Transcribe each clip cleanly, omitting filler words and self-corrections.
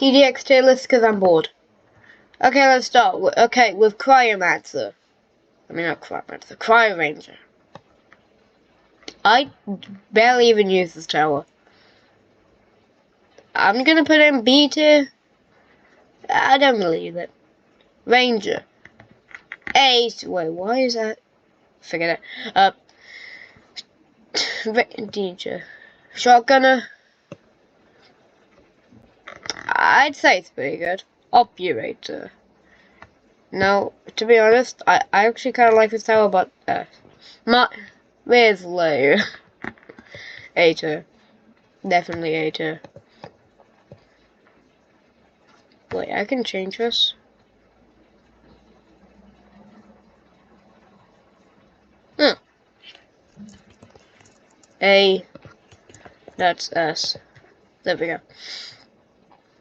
Tdx Tier list because I'm bored. Okay, let's start. Okay, with Cryomancer. I mean, not Cryomancer, Cryo Ranger. I barely even use this tower. I'm gonna put in B tier. I don't believe it. Ranger. A. Wait, why is that? Forget it. Ranger. Shotgunner. I'd say it's pretty good. Operator. No, to be honest, I actually kind of like this tower, but where's low? A tier. Definitely A tier. Wait, I can change this. A. That's S. There we go.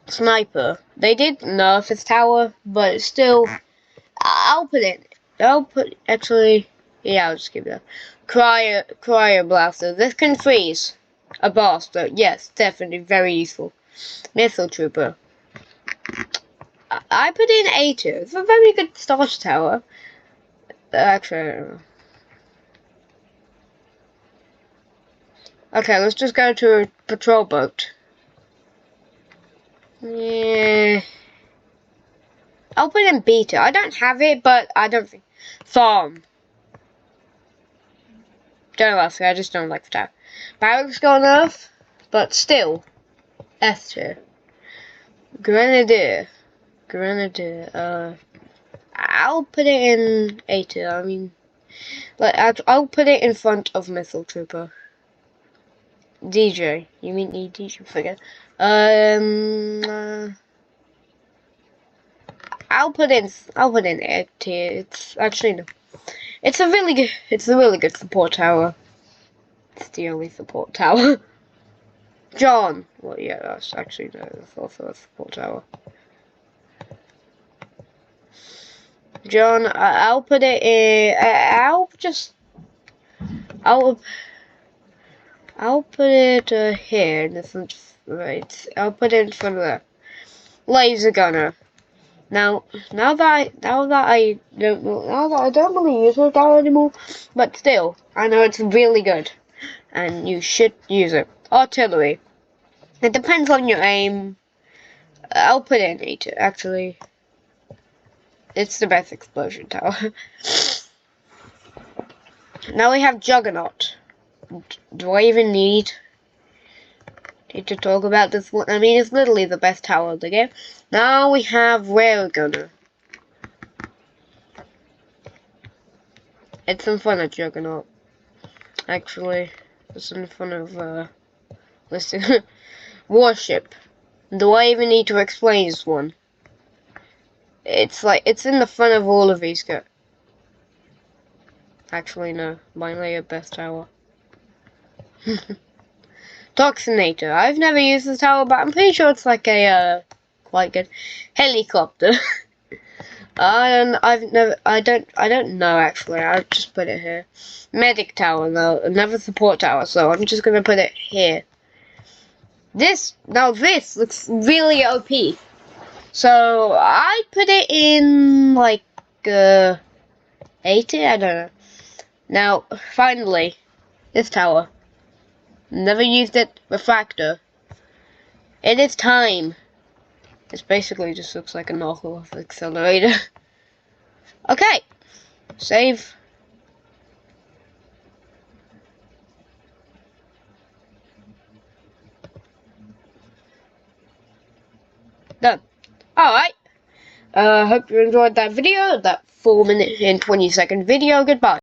Sniper. They did nerf this tower, but still, I'll put it. Actually, yeah, I'll just give it a Cryo Blaster. This can freeze a boss, so yes, definitely very useful. Missile Trooper. I put in A tier. It's a very good starter tower. Actually, I don't know. Okay, let's just go to a patrol boat. Yeah. I'll put in beta. I don't have it, but I don't think. Farm. Don't know what I just don't like the tower. Barracks gone off, but still. S tier. Grenadier. I'll put it in A tier. I mean, like I'll put it in front of Missile Trooper. DJ. You mean EDJ? Forget. I'll put in A tier. It's actually no. It's a really good support tower. It's the only support tower. John. Well, yeah, that's actually no. That's also a support tower. John. I'll put it in. I'll put it here in the front. Right. I'll put it in front of the laser gunner. Now that I don't really use this tower anymore, but still, I know it's really good, and you should use it. Artillery. It depends on your aim. I'll put it in A2, actually. It's the best explosion tower. Now we have Juggernaut. Do I even need to talk about this one? I mean, it's literally the best tower of the game. Now we have Railgunner. It's in front of Juggernaut. Actually, it's in front of, listen, Warship. Do I even need to explain this one? It's in the front of all of these guys. Actually, no. My best tower. Toxinator. I've never used this tower, but I'm pretty sure it's like a, quite good helicopter. I don't know actually. I'll just put it here. Medic tower, no, another support tower. So I'm just gonna put it here. This looks really OP. So I put it in like 80. I don't know. Now finally, this tower. Never used it. Refractor. It is time. This basically just looks like a knockoff accelerator. Okay. Save. Done. Alright. Hope you enjoyed that video. That 4 minute and 20 second video. Goodbye.